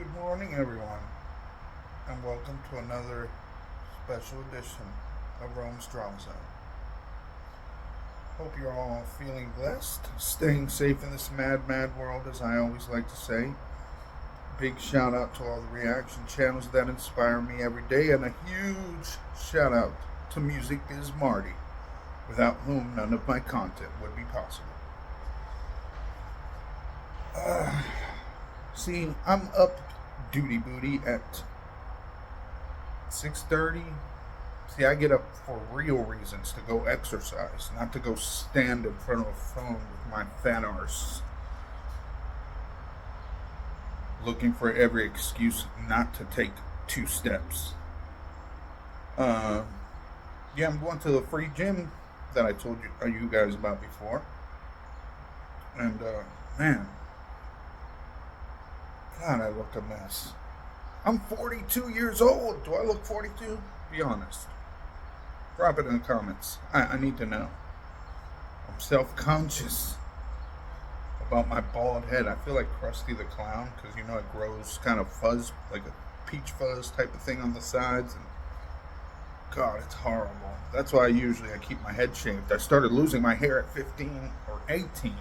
Good morning, everyone, and welcome to another special edition of Rome Strong Zone. Hope you're all feeling blessed, staying safe in this mad, mad world, as I always like to say. Big shout out to all the reaction channels that inspire me every day, and a huge shout out to Music Biz Marty, without whom none of my content would be possible. See, I'm up duty booty at 6:30. See, I get up for real reasons, to go exercise, not to go stand in front of a phone with my fat arse, looking for every excuse not to take 2 steps. Yeah, I'm going to the free gym that I told you guys about before, and man, God, I look a mess. I'm 42 years old. Do I look 42? Be honest. Drop it in the comments. I need to know. I'm self-conscious about my bald head. I feel like Krusty the Clown, because you know it grows kind of fuzz, like a peach fuzz type of thing on the sides. And God, it's horrible. That's why I keep my head shaved. I started losing my hair at 15 or 18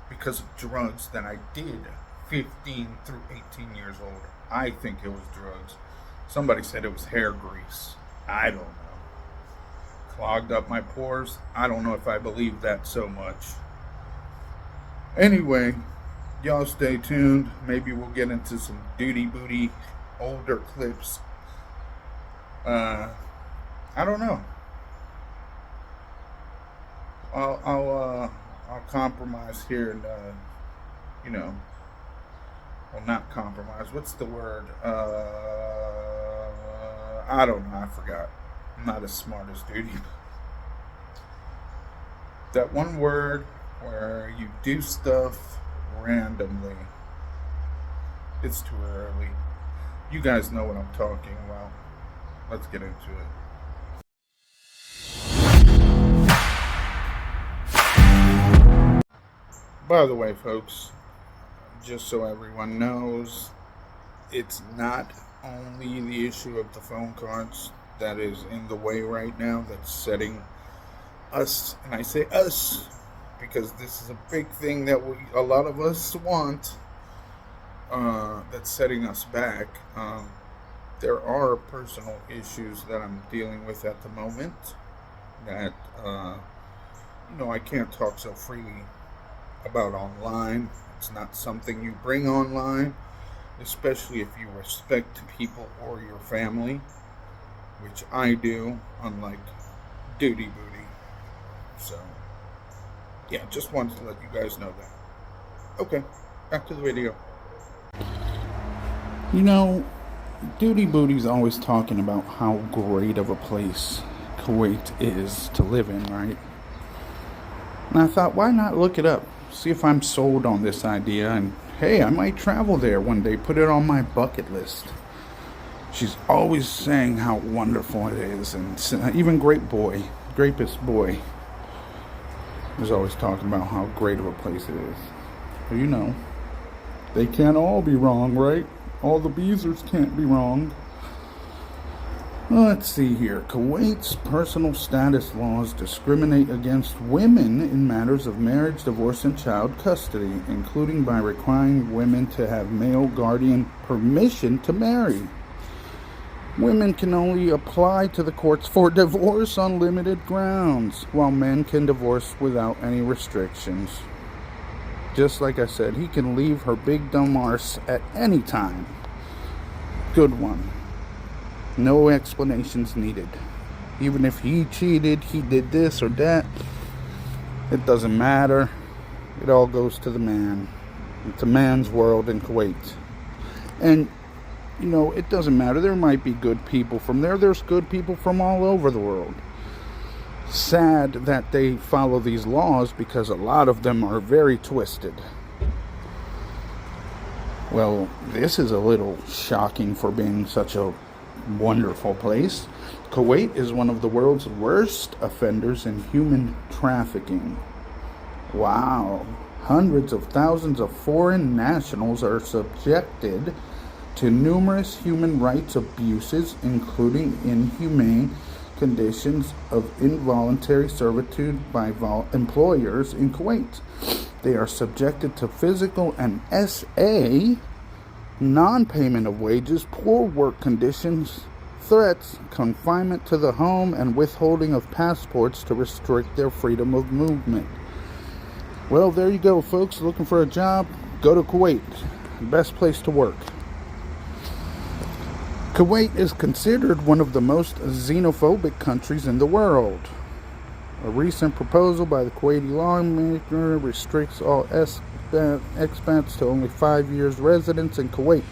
because of drugs that I did 15 through 18 years old. I think it was drugs. Somebody said it was hair grease. I don't know. Clogged up my pores. I don't know if I believe that so much. Anyway, y'all stay tuned. Maybe we'll get into some duty booty older clips. I don't know. I'll compromise here and well, not compromise. What's the word? I don't know. I forgot. I'm not as smart as duty. That one word where you do stuff randomly. It's too early. You guys know what I'm talking about. Let's get into it. By the way, folks, just so everyone knows, it's not only the issue of the phone cards that is in the way right now that's setting us, and I say us because this is a big thing that a lot of us want, that's setting us back. There are personal issues that I'm dealing with at the moment that I can't talk so freely about online. It's not something you bring online, especially if you respect people or your family, which I do, unlike duty booty. So, yeah, just wanted to let you guys know that. Okay, back to the video. You know, duty booty's always talking about how great of a place Kuwait is to live in, right? And I thought, why not look it up? See if I'm sold on this idea, and hey, I might travel there one day, put it on my bucket list. She's always saying how wonderful it is, and even Grapist Boy is always talking about how great of a place it is. Well, you know, they can't all be wrong, right? All the Beezers can't be wrong. Let's see here. Kuwait's personal status laws discriminate against women in matters of marriage, divorce, and child custody, including by requiring women to have male guardian permission to marry. Women can only apply to the courts for divorce on limited grounds, while men can divorce without any restrictions. Just like I said, he can leave her big dumb arse at any time. Good one. No explanations needed. Even if he cheated, he did this or that, it doesn't matter. It all goes to the man. It's a man's world in Kuwait. And, it doesn't matter. There might be good people from there. There's good people from all over the world. Sad that they follow these laws because a lot of them are very twisted. Well, this is a little shocking for being such a wonderful place. Kuwait is one of the world's worst offenders in human trafficking. Wow. Hundreds of thousands of foreign nationals are subjected to numerous human rights abuses, including inhumane conditions of involuntary servitude by employers in Kuwait. They are subjected to physical and SA, non-payment of wages, poor work conditions, threats, confinement to the home, and withholding of passports to restrict their freedom of movement. Well, there you go, folks. Looking for a job? Go to Kuwait. Best place to work. Kuwait is considered one of the most xenophobic countries in the world. A recent proposal by the Kuwaiti lawmaker restricts all expats to only 5 years residence in Kuwait.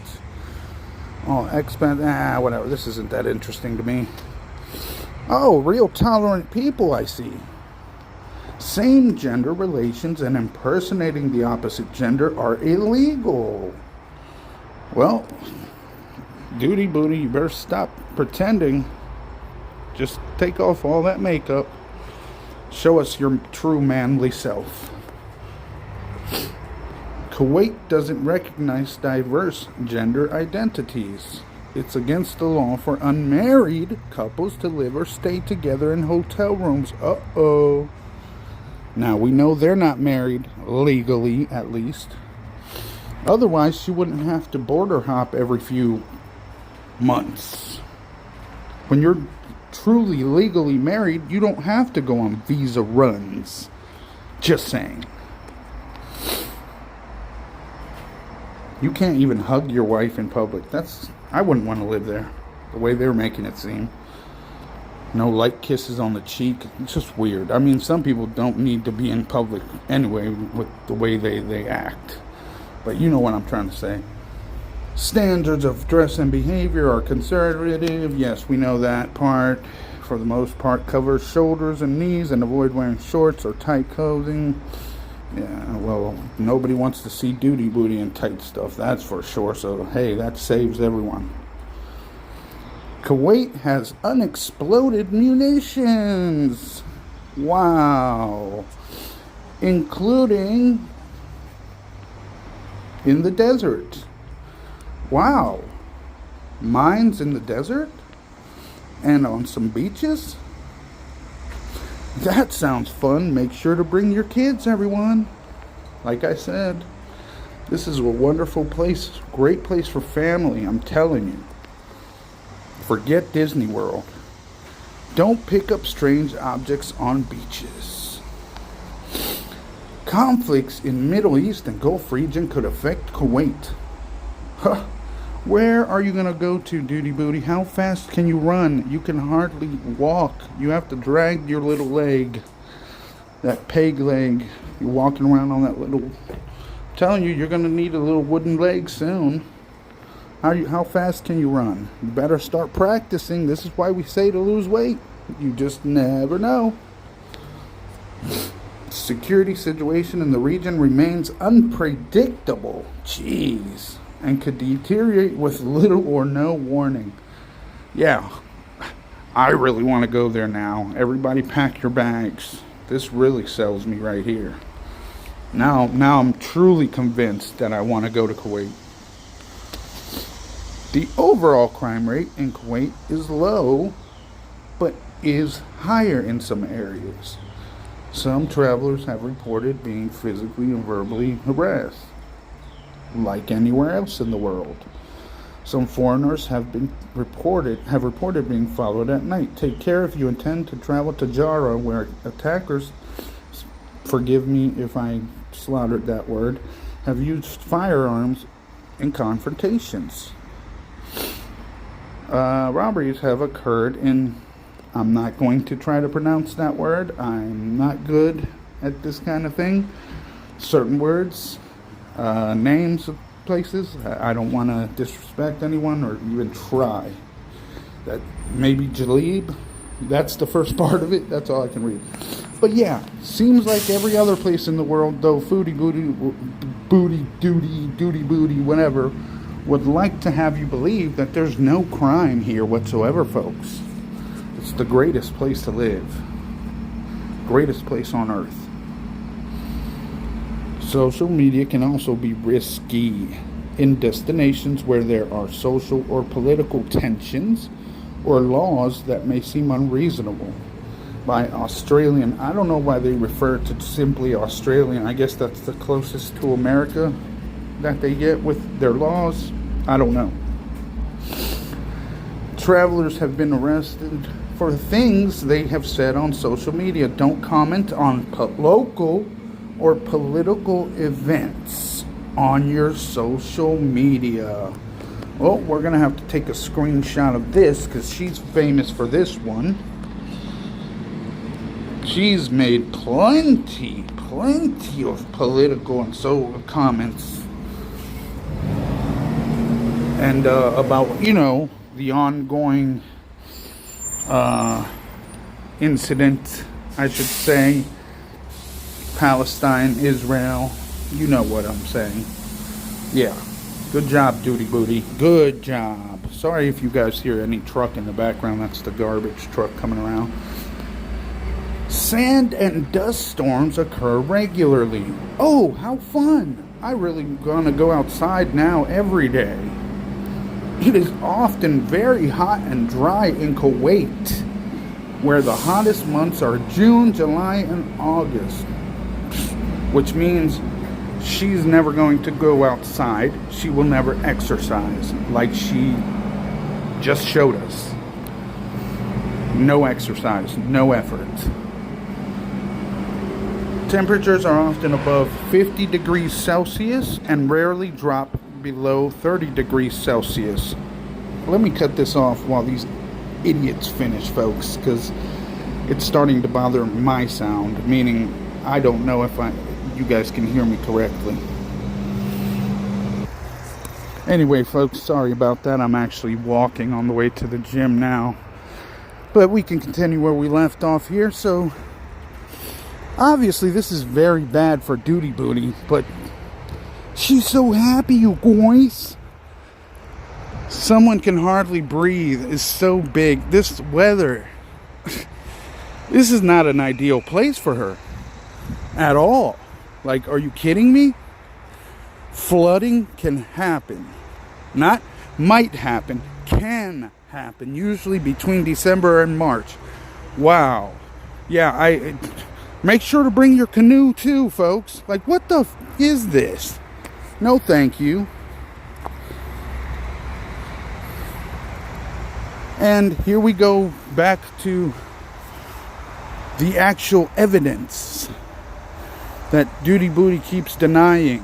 All expats, whatever. This isn't that interesting to me. Oh, real tolerant people, I see. Same-gender relations and impersonating the opposite gender are illegal. Well, duty booty, you better stop pretending. Just take off all that makeup. Show us your true manly self. Kuwait doesn't recognize diverse gender identities. It's against the law for unmarried couples to live or stay together in hotel rooms. Uh-oh. Now, we know they're not married, legally at least. Otherwise, she wouldn't have to border hop every few months. When you're truly legally married, you don't have to go on visa runs. Just saying. You can't even hug your wife in public. I wouldn't want to live there, the way they're making it seem. No light kisses on the cheek. It's just weird. I mean, some people don't need to be in public anyway with the way they act. But you know what I'm trying to say. Standards of dress and behavior are conservative. Yes, we know that part. For the most part, cover shoulders and knees and avoid wearing shorts or tight clothing. Yeah, well, nobody wants to see duty booty and tight stuff, that's for sure. So, hey, that saves everyone. Kuwait has unexploded munitions. Wow. Including in the desert. Wow. Mines in the desert? And on some beaches? That sounds fun. Make sure to bring your kids, everyone. Like I said, this is a wonderful place. Great place for family, I'm telling you. Forget Disney World. Don't pick up strange objects on beaches. Conflicts in Middle East and Gulf region could affect Kuwait. Huh. Where are you going to go to, duty booty? How fast can you run? You can hardly walk. You have to drag your little leg. That peg leg. You're walking around on that little... I'm telling you, you're going to need a little wooden leg soon. How fast can you run? You better start practicing. This is why we say to lose weight. You just never know. Security situation in the region remains unpredictable. Jeez. And could deteriorate with little or no warning. Yeah, I really want to go there now. Everybody pack your bags. This really sells me right here. Now I'm truly convinced that I want to go to Kuwait. The overall crime rate in Kuwait is low, but is higher in some areas. Some travelers have reported being physically and verbally harassed, like anywhere else in the world. Some foreigners have reported being followed at night. Take care if you intend to travel to Jara, where attackers, forgive me if I slaughtered that word, have used firearms in confrontations. Robberies have occurred in, I'm not going to try to pronounce that word. I'm not good at this kind of thing. Certain words, names of places. I don't want to disrespect anyone or even try. That maybe Jalib. That's the first part of it. That's all I can read. But yeah, seems like every other place in the world, though, duty booty, whatever, would like to have you believe that there's no crime here whatsoever, folks. It's the greatest place to live. Greatest place on earth. Social media can also be risky in destinations where there are social or political tensions or laws that may seem unreasonable. By Australian, I don't know why they refer to simply Australian. I guess that's the closest to America that they get with their laws. I don't know. Travelers have been arrested for things they have said on social media. Don't comment on local or political events on your social media. Well, we're going to have to take a screenshot of this because she's famous for this one. She's made plenty of political and social comments. And about, the ongoing incident, I should say. Palestine, Israel. You know what I'm saying. Yeah. Good job, Duty Booty. Good job. Sorry if you guys hear any truck in the background. That's the garbage truck coming around. Sand and dust storms occur regularly. Oh, how fun. I really gonna go outside now every day. It is often very hot and dry in Kuwait, where the hottest months are June, July, and August. Which means she's never going to go outside. She will never exercise, like she just showed us. No exercise, no effort. Temperatures are often above 50 degrees Celsius and rarely drop below 30 degrees Celsius. Let me cut this off while these idiots finish, folks, because it's starting to bother my sound, meaning I don't know if you guys can hear me correctly. Anyway, folks, sorry about that. I'm actually walking on the way to the gym now. But we can continue where we left off here. So, obviously, this is very bad for Duty Booty, but she's so happy, you guys. Someone can hardly breathe. It's so big. This weather, this is not an ideal place for her at all. Like, are you kidding me? Flooding can happen. Not might happen, can happen. Usually between December and March. Wow. Yeah, make sure to bring your canoe too, folks. Like, what the is this? No, thank you. And here we go back to the actual evidence that Duty Booty keeps denying.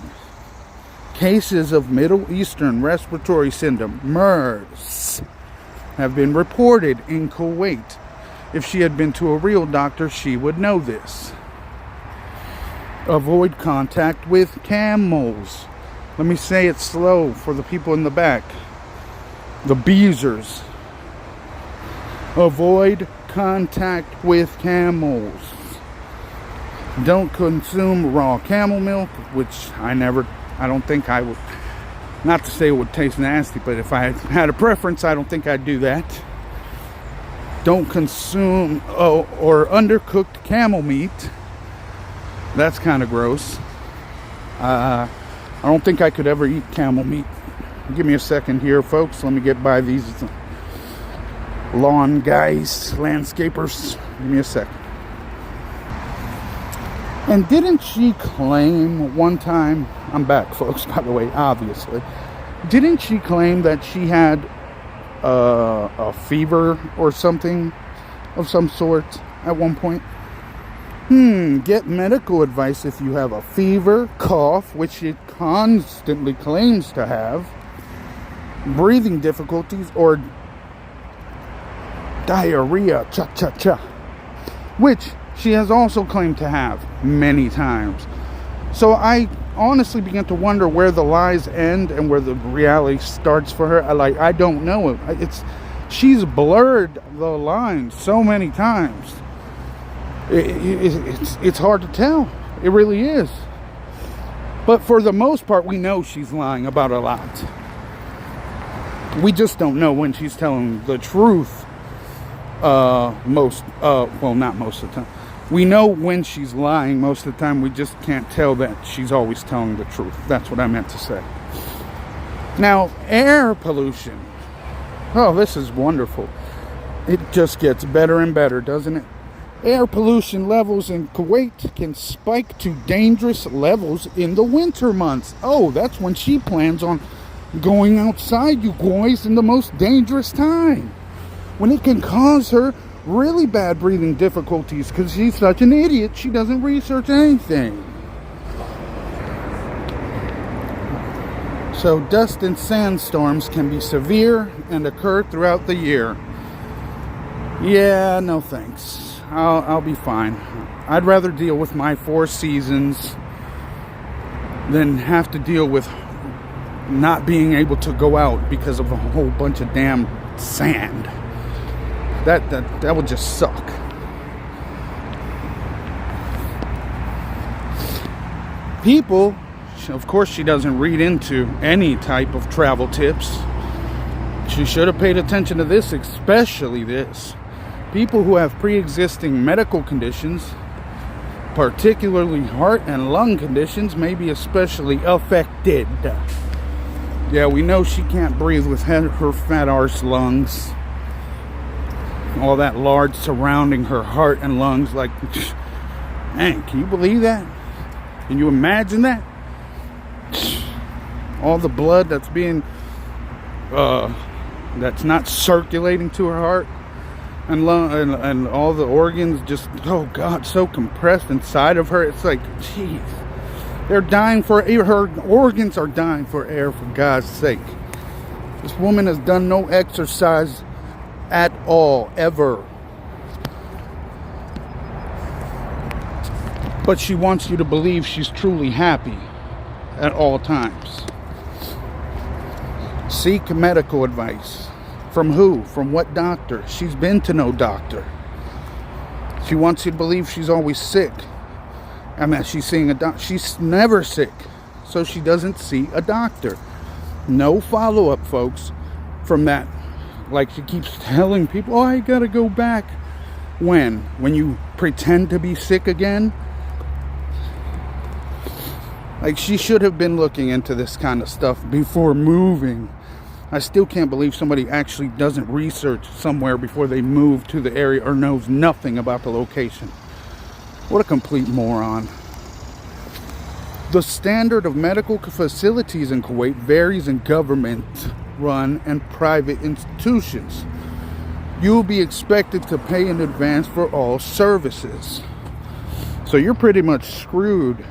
Cases of Middle Eastern respiratory syndrome, MERS, have been reported in Kuwait. If she had been to a real doctor, she would know this. Avoid contact with camels. Let me say it slow for the people in the back. The beezers. Avoid contact with camels. Don't consume raw camel milk, which I don't think I would. Not to say it would taste nasty, but if I had a preference, I don't think I'd do that. Don't consume or undercooked camel meat. That's kind of gross. I don't think I could ever eat camel meat. Give me a second here, folks. Let me get by these lawn guys, landscapers. Give me a second. And didn't she claim one time, I'm back, folks, by the way, obviously. Didn't she claim that she had a fever or something of some sort at one point? Get medical advice if you have a fever, cough, which she constantly claims to have, breathing difficulties, or diarrhea, which she has also claimed to have many times. So I honestly began to wonder where the lies end and where the reality starts for her. I don't know. She's blurred the lines so many times. It's hard to tell. It really is. But for the most part, we know she's lying about a lot. We just don't know when she's telling the truth. Not most of the time. We know when she's lying most of the time. We just can't tell that she's always telling the truth. That's what I meant to say. Now, air pollution. Oh, this is wonderful. It just gets better and better, doesn't it? Air pollution levels in Kuwait can spike to dangerous levels in the winter months. Oh, that's when she plans on going outside, you guys, in the most dangerous time. When it can cause her really bad breathing difficulties because she's such an idiot. She doesn't research anything. So dust and sandstorms can be severe and occur throughout the year. Yeah, no thanks. I'll be fine. I'd rather deal with my 4 seasons than have to deal with not being able to go out because of a whole bunch of damn sand. That would just suck. People, of course, she doesn't read into any type of travel tips. She should have paid attention to this, especially this. People who have pre-existing medical conditions, particularly heart and lung conditions, may be especially affected. Yeah, we know she can't breathe with her fat arse lungs. All that large surrounding her heart and lungs. Like, man, can you believe that? Can you imagine that? All the blood that's being that's not circulating to her heart and lung and all the organs just, oh God, so compressed inside of her. It's like, jeez, they're dying for air. Her organs are dying for air, for God's sake. This woman has done no exercise at all, ever. But she wants you to believe she's truly happy at all times. Seek medical advice. From who? From what doctor? She's been to no doctor. She wants you to believe she's always sick. I mean, she's seeing a doctor. She's never sick. So she doesn't see a doctor. No follow-up, folks, from that. Like she keeps telling people, oh, I gotta go back. When you pretend to be sick again? Like, she should have been looking into this kind of stuff before moving. I still can't believe somebody actually doesn't research somewhere before they move to the area or knows nothing about the location. What a complete moron. The standard of medical facilities in Kuwait varies in government-run and private institutions. You'll be expected to pay in advance for all services. So you're pretty much screwed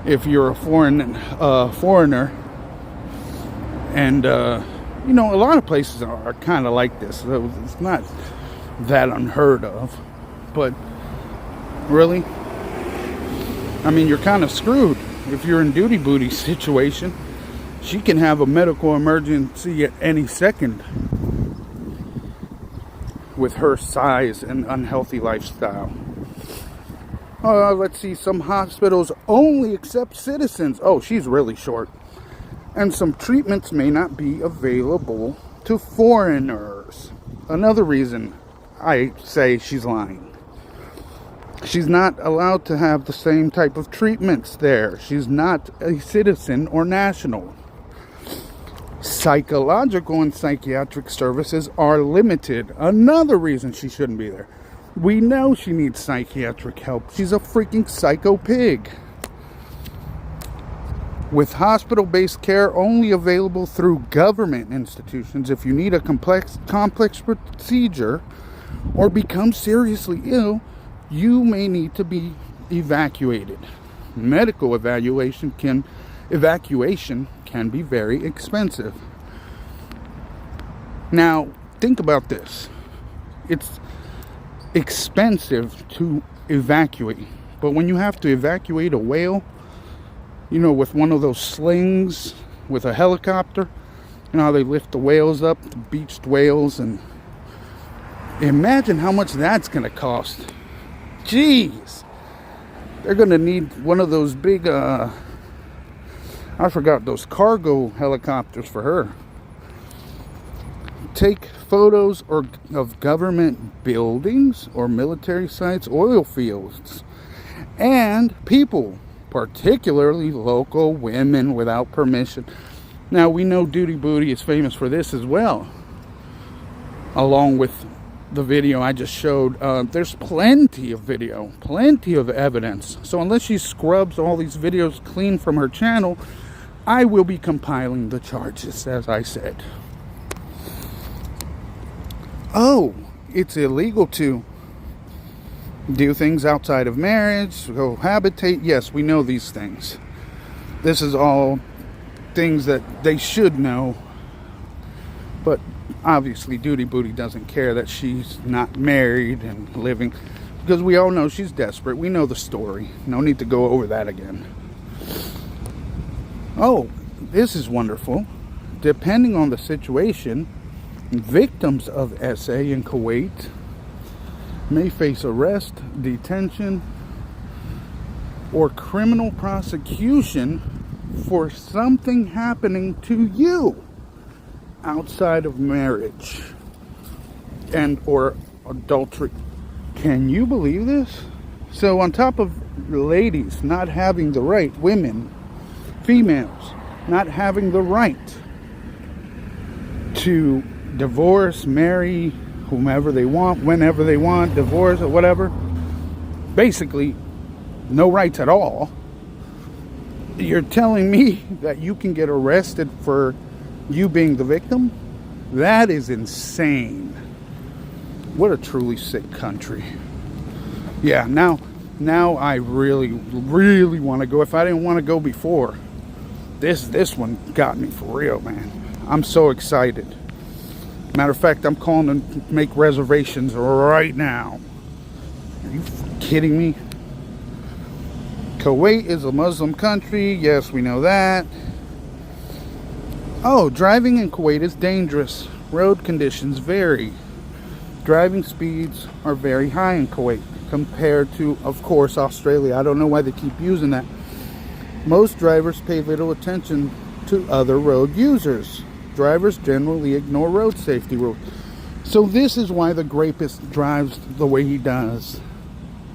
if you're a foreigner. And, you know, a lot of places are kind of like this. So it's not that unheard of. But, really? I mean, you're kind of screwed if you're in Duty Booty's situation. She can have a medical emergency at any second with her size and unhealthy lifestyle. Let's see. Some hospitals only accept citizens. Oh, she's really short. And some treatments may not be available to foreigners. Another reason I say she's lying. She's not allowed to have the same type of treatments there. She's not a citizen or national. Psychological and psychiatric services are limited. Another reason she shouldn't be there. We know she needs psychiatric help. She's a freaking psycho pig. With hospital-based care only available through government institutions, if you need a complex procedure or become seriously ill, you may need to be evacuated. Medical evacuation can be very expensive. Now, think about this. It's expensive to evacuate, but when you have to evacuate a whale, you know, with one of those slings with a helicopter, you know how they lift the whales up, the beached whales, and imagine how much that's going to cost. Jeez. They're going to need one of those big, I forgot, those cargo helicopters for her take photos of government buildings or military sites, oil fields, and people, particularly local women without permission. Now, we know Duty Booty is famous for this as well, along with the video I just showed. There's plenty of video, plenty of evidence. So unless she scrubs all these videos clean from her channel, I will be compiling the charges, as I said. Oh, it's illegal to do things outside of marriage, cohabitate. Yes, we know these things. This is all things that they should know. But obviously, Duty Booty doesn't care that she's not married and living, because we all know she's desperate. We know the story. No need to go over that again. Oh, this is wonderful. Depending on the situation, victims of SA in Kuwait may face arrest, detention, or criminal prosecution for something happening to you outside of marriage and or adultery. Can you believe this? So on top of ladies not having the right, women, females not having the right to divorce, marry whomever they want, whenever they want, divorce or whatever, basically no rights at all, you're telling me that you can get arrested for you being the victim? That is insane. What a truly sick country. Yeah, now I really want to go. If I didn't want to go before, this one got me for real, man. I'm so excited. Matter of fact, I'm calling to make reservations right now. Are you kidding me? Kuwait is a Muslim country. Yes, we know that. Oh, driving in Kuwait is dangerous. Road conditions vary. Driving speeds are very high in Kuwait compared to, of course, Australia. I don't know why they keep using that. Most drivers pay little attention to other road users. Drivers generally ignore road safety rules. So this is why the rapist drives the way he does.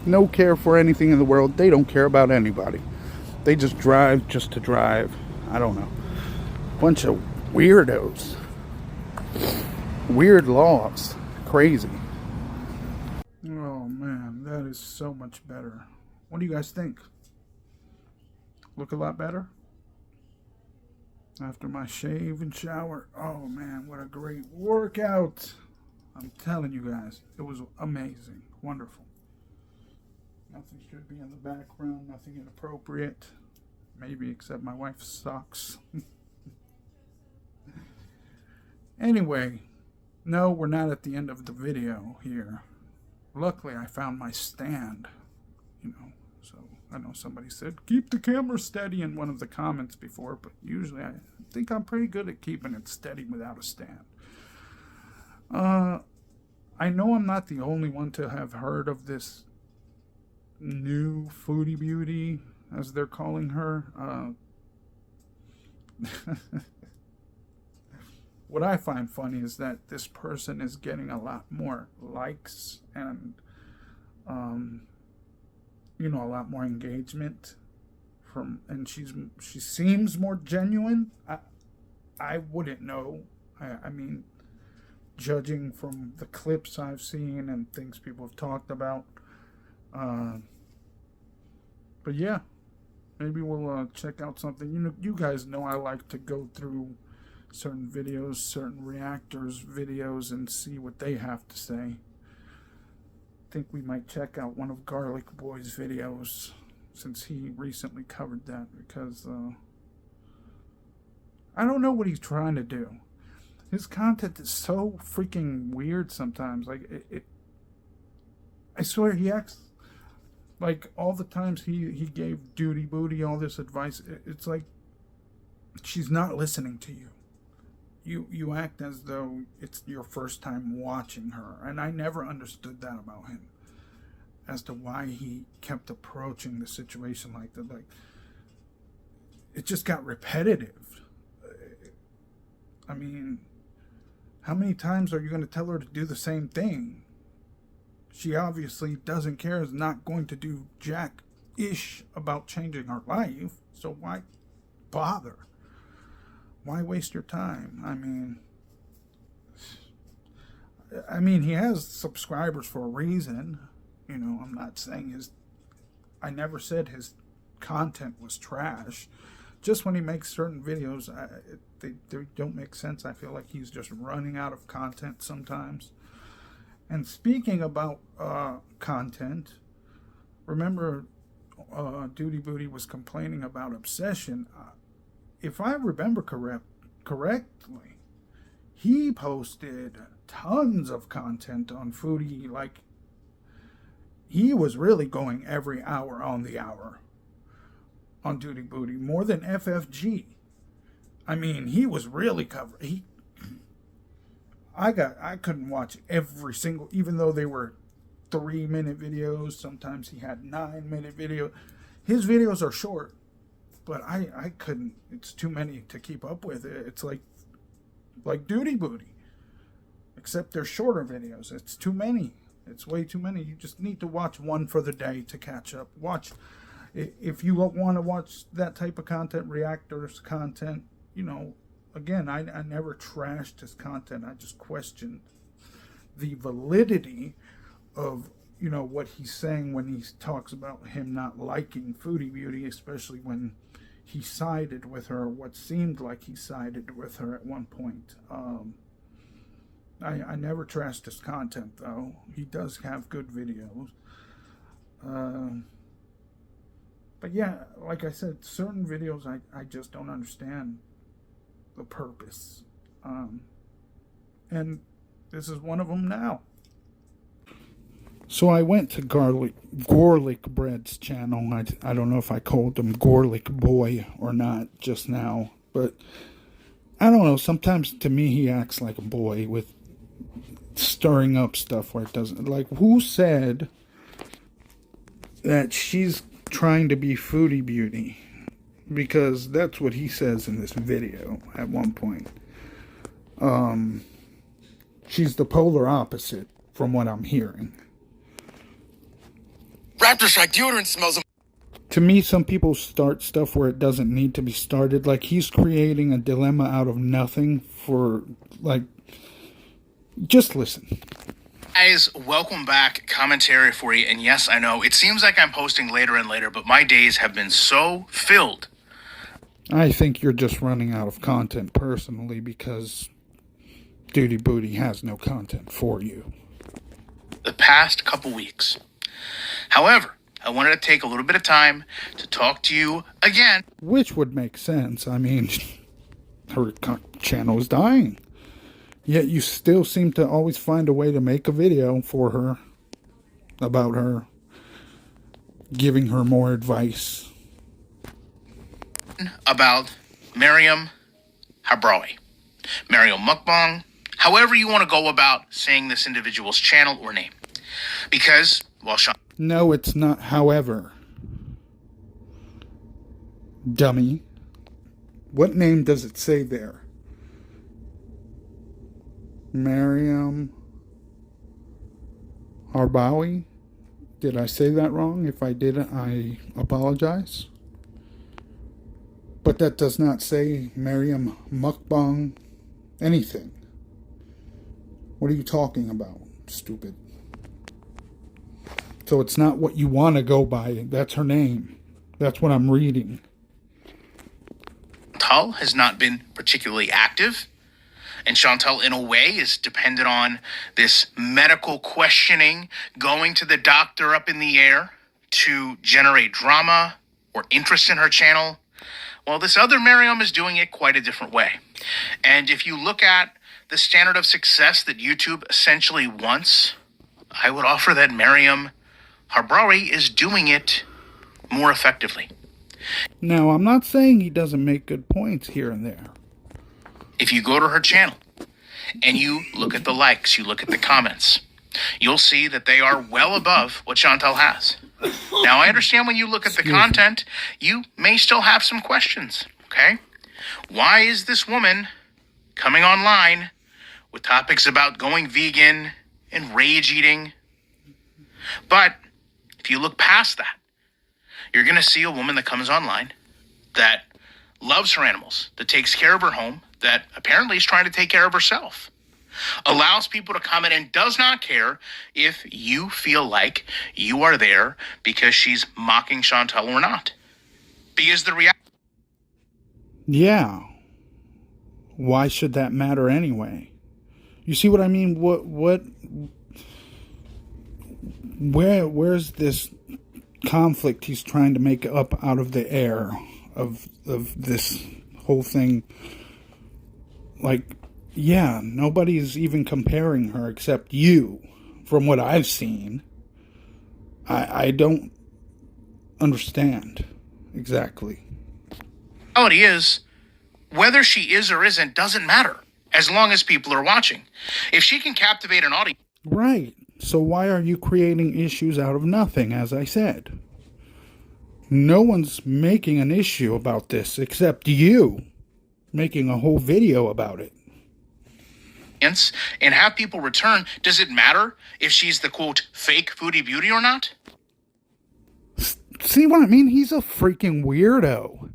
No care for anything in the world. They don't care about anybody. They just drive just to drive. I don't know. Bunch of weirdos. Weird laws. Crazy. Oh man, that is so much better. What do you guys think? Look a lot better? After my shave and shower. Oh man, what a great workout. I'm telling you guys, it was amazing. Wonderful. Nothing should be in the background, nothing inappropriate. Maybe except my wife's socks. Anyway, no, we're not at the end of the video here. Luckily, I found my stand, so I know somebody said, keep the camera steady in one of the comments before, but usually I think I'm pretty good at keeping it steady without a stand. I know I'm not the only one to have heard of this new Foodie Beauty, as they're calling her. What I find funny is that this person is getting a lot more likes and, a lot more engagement and she seems more genuine. I wouldn't know. I mean, judging from the clips I've seen and things people have talked about. But yeah, maybe we'll check out something. You guys know I like to go through certain videos, certain reactors videos, and see what they have to say. I think we might check out one of Garlic Boy's videos, since he recently covered that, because I don't know what he's trying to do. His content is so freaking weird sometimes. Like, I swear he acts like all the times he gave Duty Booty all this advice, it's like she's not listening to you. You act as though it's your first time watching her. And I never understood that about him, as to why he kept approaching the situation like that. Like, it just got repetitive. I mean, How many times are you going to tell her to do the same thing? She obviously doesn't care, is not going to do jack-ish about changing her life. So why bother? Why waste your time? I mean, he has subscribers for a reason. You know, I'm not saying I never said his content was trash. Just when he makes certain videos, they don't make sense. I feel like he's just running out of content sometimes. And speaking about content, remember Duty Booty was complaining about obsession. If I remember correctly, he posted tons of content on Foodie. Like, he was really going every hour on the hour on Duty Booty, more than FFG. I mean, he was really covering. I couldn't watch every single, even though they were 3-minute videos. Sometimes he had 9-minute videos. His videos are short, but I couldn't. It's too many to keep up with. It's like Duty Booty, except they're shorter videos. It's too many. It's way too many. You just need to watch one for the day to catch up. If you want to watch that type of content, reactors content, you know, again, I never trashed his content. I just questioned the validity of, you know, what he's saying when he talks about him not liking Foodie Beauty, especially when he sided with her, what seemed like he sided with her at one point. I never trashed his content, though. He does have good videos. But yeah, like I said, certain videos I just don't understand the purpose. And this is one of them now. So I went to Garlic Bread's channel. I don't know if I called him Garlic Boy or not just now, but I don't know. Sometimes to me he acts like a boy with stirring up stuff where it doesn't. Like, who said that she's trying to be Foodie Beauty? Because that's what he says in this video at one point. She's the polar opposite from what I'm hearing. Raptor Strike deodorant smells. To me, some people start stuff where it doesn't need to be started. Like, he's creating a dilemma out of nothing for, like, just listen. Guys, welcome back. Commentary for you. And yes, I know it seems like I'm posting later and later, but my days have been so filled. I think you're just running out of content personally because Duty Booty has no content for you. The past couple weeks. However, I wanted to take a little bit of time to talk to you again. Which would make sense. I mean, her channel is dying. Yet you still seem to always find a way to make a video for her, about her, giving her more advice. About Miriam Habrawi. Miriam Mukbang. However you want to go about saying this individual's channel or name. Because, well, Sean... No, it's not however. Dummy. What name does it say there? Miriam Habrawi? Did I say that wrong? If I did, I apologize. But that does not say Miriam Mukbang anything. What are you talking about, stupid? So it's not what you want to go by. That's her name. That's what I'm reading. Chantal has not been particularly active. And Chantal, in a way, is dependent on this medical questioning, going to the doctor up in the air to generate drama or interest in her channel. Well, this other Miriam is doing it quite a different way. And if you look at the standard of success that YouTube essentially wants, I would offer that Miriam Habrawi is doing it more effectively. Now, I'm not saying he doesn't make good points here and there. If you go to her channel and you look at the likes, you look at the comments, you'll see that they are well above what Chantal has. Now, I understand when you look at the content, you may still have some questions, okay? Why is this woman coming online with topics about going vegan and rage eating. But if you look past that, you're going to see a woman that comes online that loves her animals, that takes care of her home, that apparently is trying to take care of herself, allows people to comment, and does not care if you feel like you are there because she's mocking Chantel or not. Because the reality... Yeah. Why should that matter anyway? You see what I mean? Where's this conflict he's trying to make up out of the air of this whole thing? Like, yeah, nobody's even comparing her except you, from what I've seen. I don't understand exactly. The reality is, whether she is or isn't doesn't matter, as long as people are watching. If she can captivate an audience... Right. So why are you creating issues out of nothing, as I said? No one's making an issue about this except you making a whole video about it. And have people return, does it matter if she's the, quote, fake foodie beauty or not? See what I mean? He's a freaking weirdo.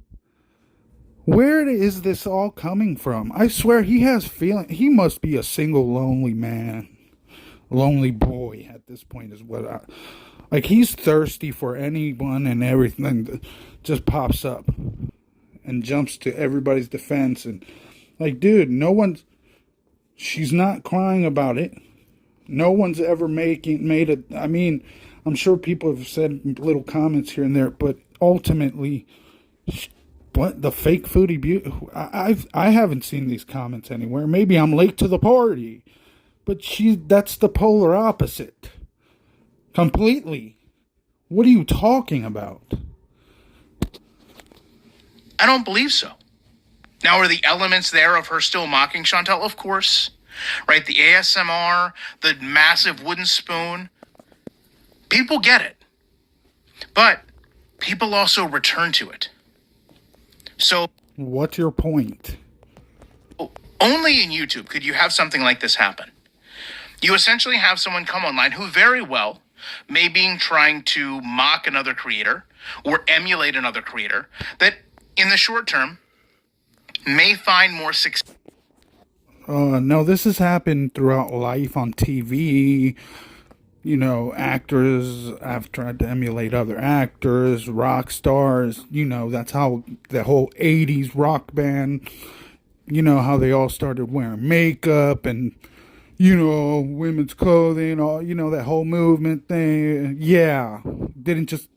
Where is this all coming from? I swear he has feeling. He must be a single lonely man. Lonely boy at this point is what I... Like, he's thirsty for anyone and everything that just pops up and jumps to everybody's defense. And, like, dude, she's not crying about it. No one's ever made it. I mean, I'm sure people have said little comments here and there, but ultimately, what, the fake foodie beauty? I haven't seen these comments anywhere. Maybe I'm late to the party, but that's the polar opposite. Completely. What are you talking about? I don't believe so. Now, are the elements there of her still mocking Chantel? Of course. Right? The ASMR, the massive wooden spoon. People get it. But people also return to it. So... What's your point? Only in YouTube could you have something like this happen. You essentially have someone come online who very well may be trying to mock another creator or emulate another creator that in the short term may find more success. No, this has happened throughout life on TV. You know, actors have tried to emulate other actors, rock stars. You know, that's how the whole 80s rock band, you know, how they all started wearing makeup and, you know, women's clothing, all, you know, that whole movement thing. Yeah, didn't just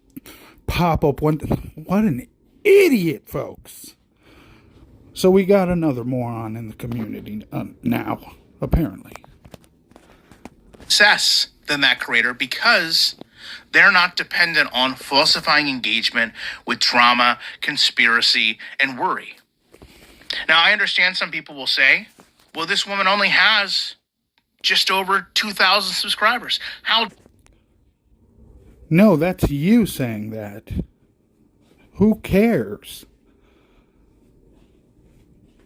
pop up one. What an idiot, folks. So we got another moron in the community now, apparently. Success than that creator because they're not dependent on falsifying engagement with drama, conspiracy, and worry. Now, I understand some people will say, well, this woman only has just over 2,000 subscribers. How? No, that's you saying that. Who cares?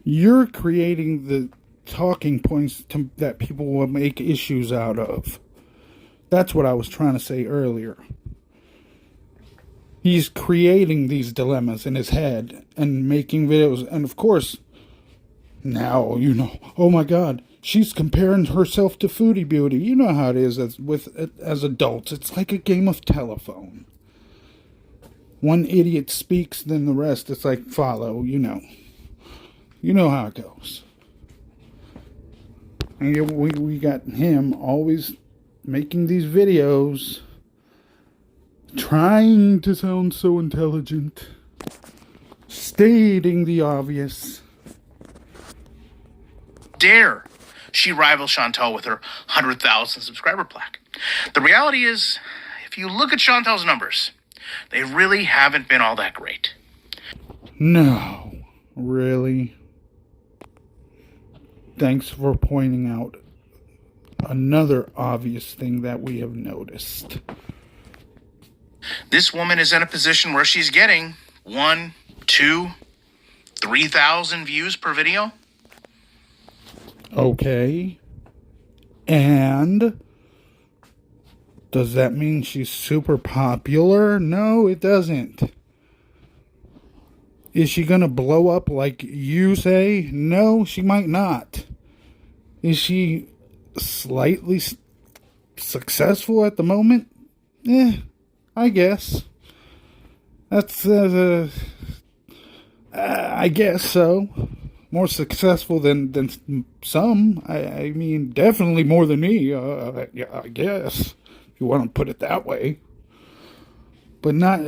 You're creating the talking points that people will make issues out of. That's what I was trying to say earlier. He's creating these dilemmas in his head and making videos. And of course, now, you know, oh my God, she's comparing herself to Foodie Beauty. You know how it is as adults. It's like a game of telephone. One idiot speaks, then the rest, it's like follow, you know. You know how it goes. And we got him always making these videos, trying to sound so intelligent, stating the obvious. Dare she rivals Chantel with her 100,000 subscriber plaque. The reality is, if you look at Chantel's numbers, they really haven't been all that great. No, really? Thanks for pointing out another obvious thing that we have noticed. This woman is in a position where she's getting 1, 2, 3,000 views per video. Okay, And does that mean she's super popular? No, it doesn't. Is she going to blow up like you say? No, she might not. Is she slightly successful at the moment? I guess. That's, I guess so. More successful than some. I mean, definitely more than me, yeah, I guess. If you want to put it that way. But not,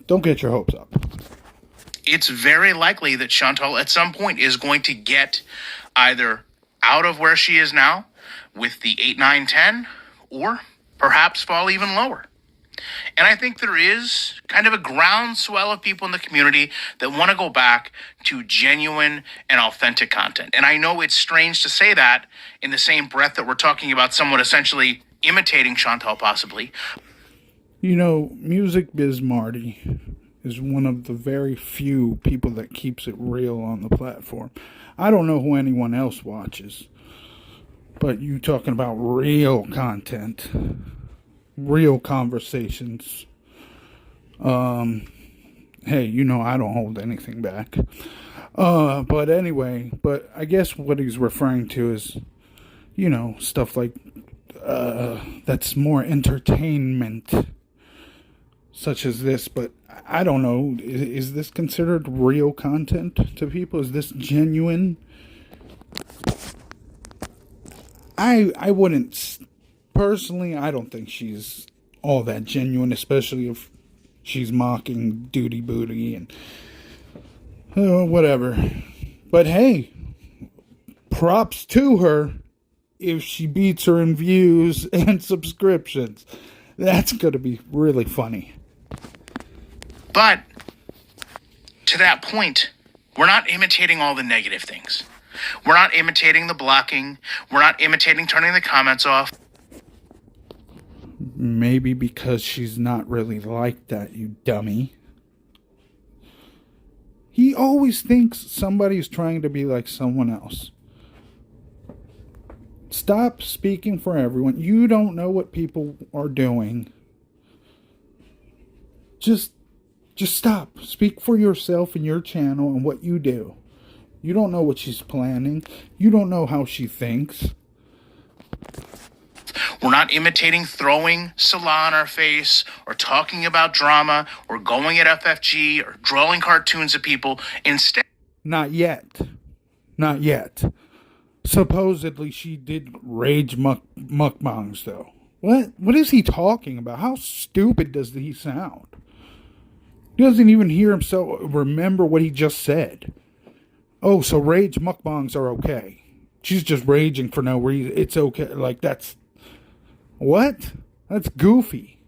don't get your hopes up. It's very likely that Chantal at some point is going to get either out of where she is now with the 8, 9, 10, or perhaps fall even lower. And I think there is kind of a groundswell of people in the community that want to go back to genuine and authentic content. And I know it's strange to say that in the same breath that we're talking about someone essentially imitating Chantal possibly. You know, Music Biz Marty is one of the very few people that keeps it real on the platform. I don't know who anyone else watches, but you talking about real content, real conversations. Hey, you know I don't hold anything back. But anyway, but I guess what he's referring to is, you know, stuff like that's more entertainment, such as this. But I don't know, is this considered real content to people? Is this genuine? I wouldn't, personally, I don't think she's all that genuine, especially if she's mocking Duty Booty and whatever. But hey, props to her if she beats her in views and subscriptions. That's going to be really funny. But to that point, we're not imitating all the negative things. We're not imitating the blocking. We're not imitating turning the comments off. Maybe because she's not really like that, you dummy. He always thinks somebody's trying to be like someone else. Stop speaking for everyone. You don't know what people are doing. Just stop. Speak for yourself and your channel and what you do. You don't know what she's planning. You don't know how she thinks. We're not imitating throwing Salah on our face or talking about drama or going at FFG or drawing cartoons at people. Instead, not yet. Not yet. Supposedly she did rage mukbangs though. What is he talking about? How stupid does he sound? He doesn't even hear himself remember what he just said. Oh, so rage mukbangs are okay. She's just raging for no reason. It's okay. Like, that's... What? That's goofy.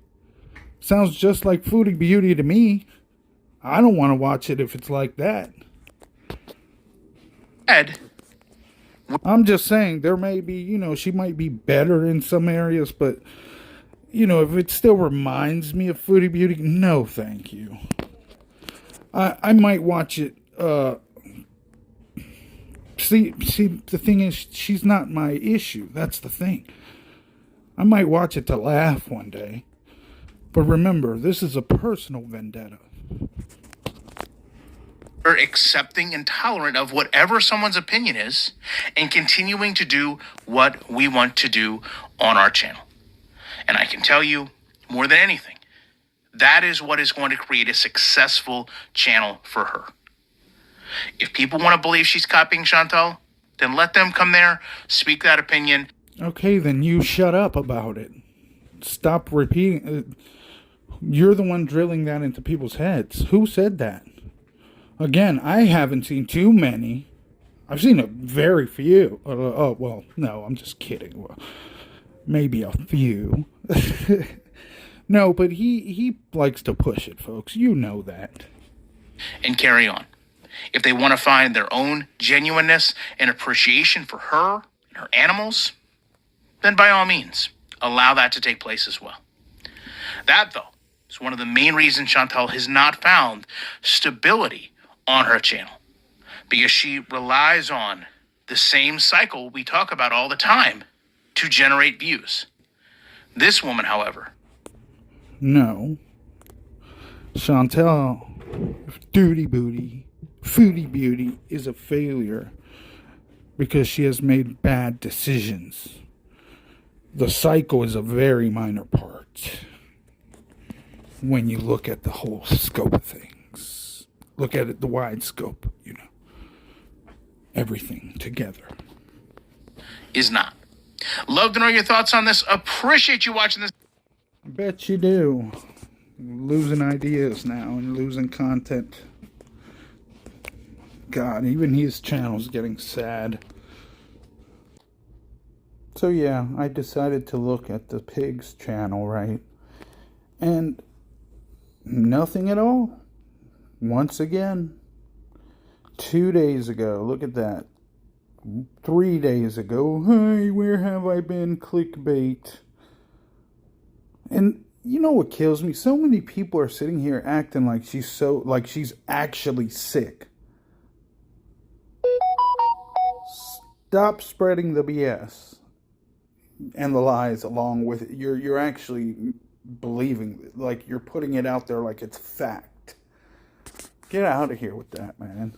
Sounds just like Foodie Beauty to me. I don't want to watch it if it's like that. Ed, I'm just saying, there may be, you know, she might be better in some areas, but, you know, if it still reminds me of Foodie Beauty, no thank you. I might watch it, See, the thing is, she's not my issue. That's the thing. I might watch it to laugh one day. But remember, this is a personal vendetta. we're accepting and tolerant of whatever someone's opinion is and continuing to do what we want to do on our channel. And I can tell you, more than anything, that is what is going to create a successful channel for her. If people want to believe she's copying Chantal, then let them come there, speak that opinion. Okay, then you shut up about it. Stop repeating. You're the one drilling that into people's heads. Who said that? Again, I haven't seen too many. I've seen a very few. Oh, well, no, I'm just kidding. Well, maybe a few. No, but he likes to push it, folks. You know that. And carry on. If they want to find their own genuineness and appreciation for her and her animals, then by all means, allow that to take place as well. That, though, is one of the main reasons Chantal has not found stability on her channel, because she relies on the same cycle we talk about all the time, to generate views. This woman, however, No. Chantal, Foodie Beauty is a failure because she has made bad decisions. The cycle is a very minor part when you look at the whole scope of things. Look at it, the wide scope, everything together. is not. Love to know your thoughts on this. Appreciate you watching this. I bet you do. Losing ideas now and losing content. God, even his channel's getting sad. So yeah, I decided to look at the pig's channel, right? And nothing at all. Once again. 2 days ago, look at that. 3 days ago, hey, where have I been? Clickbait. And you know what kills me? So many people are sitting here acting like she's actually sick. Stop spreading the BS and the lies along with it. You're actually believing, like you're putting it out there like it's fact. Get out of here with that, man.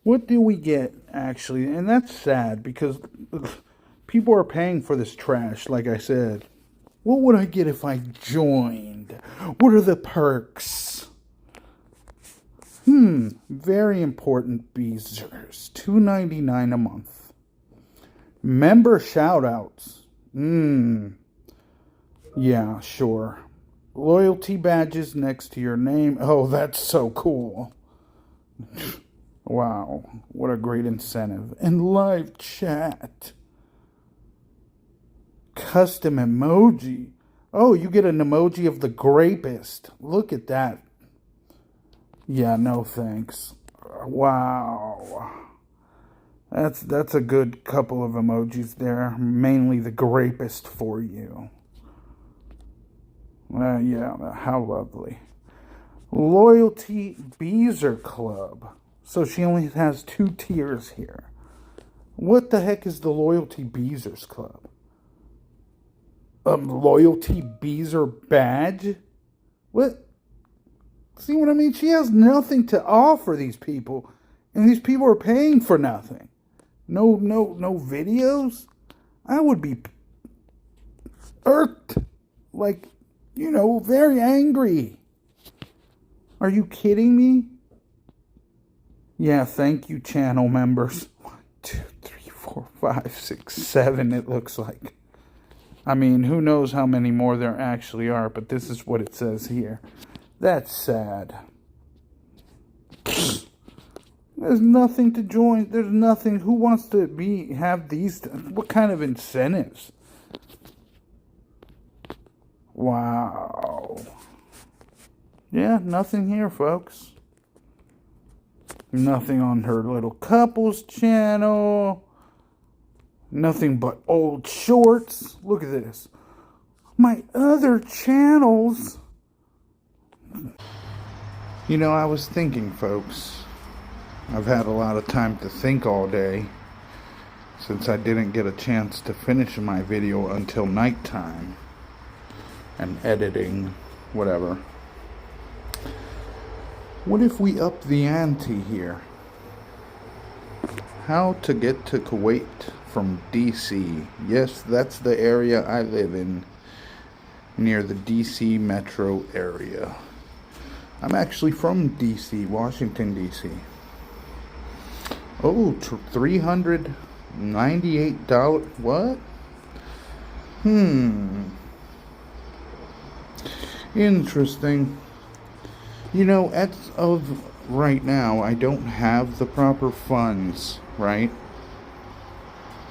What do we get, actually? And that's sad because people are paying for this trash, like I said. What would I get if I joined? What are the perks? Very important beezers. $2.99 a month. Member shoutouts. Yeah, sure. Loyalty badges next to your name. Oh, that's so cool. Wow, what a great incentive. And live chat. Custom emoji. Oh, you get an emoji of the grapist. Look at that. Yeah, no thanks. Wow. That's a good couple of emojis there. Mainly the grapist for you. Yeah, how lovely. Loyalty Beezer Club. So she only has 2 tiers here. What the heck is the Loyalty Beezers Club? Loyalty Beezer badge? What? See what I mean? She has nothing to offer these people. And these people are paying for nothing. No videos? I would be irked. Like, very angry. Are you kidding me? Yeah, thank you, channel members. 1, 2, 3, 4, 5, 6, 7, it looks like. I mean, who knows how many more there actually are, but this is what it says here. That's sad. There's nothing to join. There's nothing. Who wants to have these? What kind of incentives? Wow. Yeah, nothing here, folks. Nothing on her little couples channel. Nothing but old shorts. Look at this. My other channels. I was thinking, folks. I've had a lot of time to think all day since I didn't get a chance to finish my video until nighttime and editing, whatever. What if we up the ante here? How to get to Kuwait from DC. Yes, that's the area I live in, near the DC metro area. I'm actually from DC, Washington, DC. Oh, $398. What? Interesting. As of right now, I don't have the proper funds, right?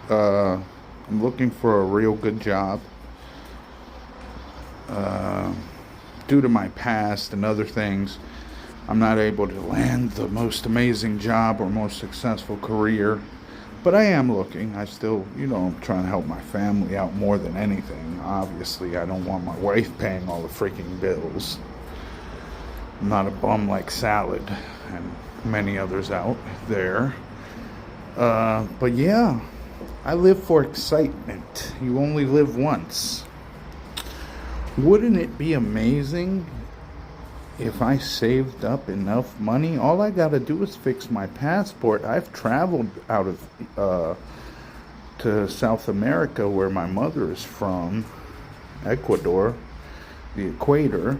I'm looking for a real good job. Due to my past and other things, I'm not able to land the most amazing job or most successful career. But I am looking. I still, I'm trying to help my family out more than anything. Obviously, I don't want my wife paying all the freaking bills. I'm not a bum like Salad and many others out there. But yeah, I live for excitement. You only live once. Wouldn't it be amazing if I saved up enough money? All I gotta do is fix my passport. I've traveled out of to South America, where my mother is from, Ecuador, the equator.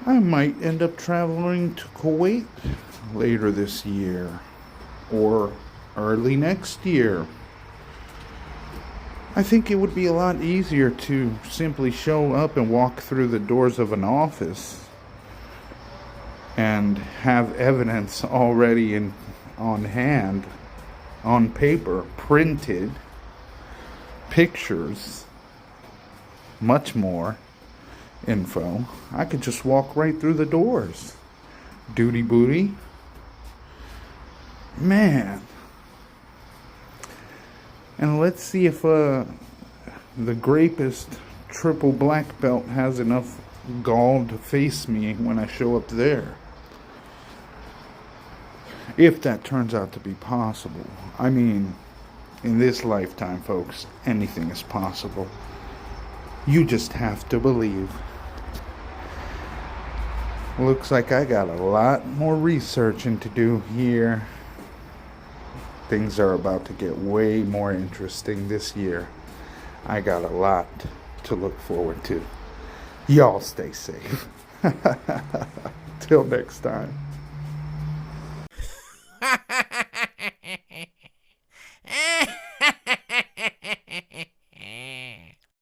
I might end up traveling to Kuwait later this year or early next year. I think it would be a lot easier to simply show up and walk through the doors of an office and have evidence already on hand, on paper, printed, pictures, much more info. I could just walk right through the doors. Duty booty. Man. And let's see if the grapist triple black belt has enough gall to face me when I show up there. If that turns out to be possible. I mean, in this lifetime, folks, anything is possible. You just have to believe. Looks like I got a lot more researching to do here. Things are about to get way more interesting this year. I got a lot to look forward to. Y'all stay safe. Till next time.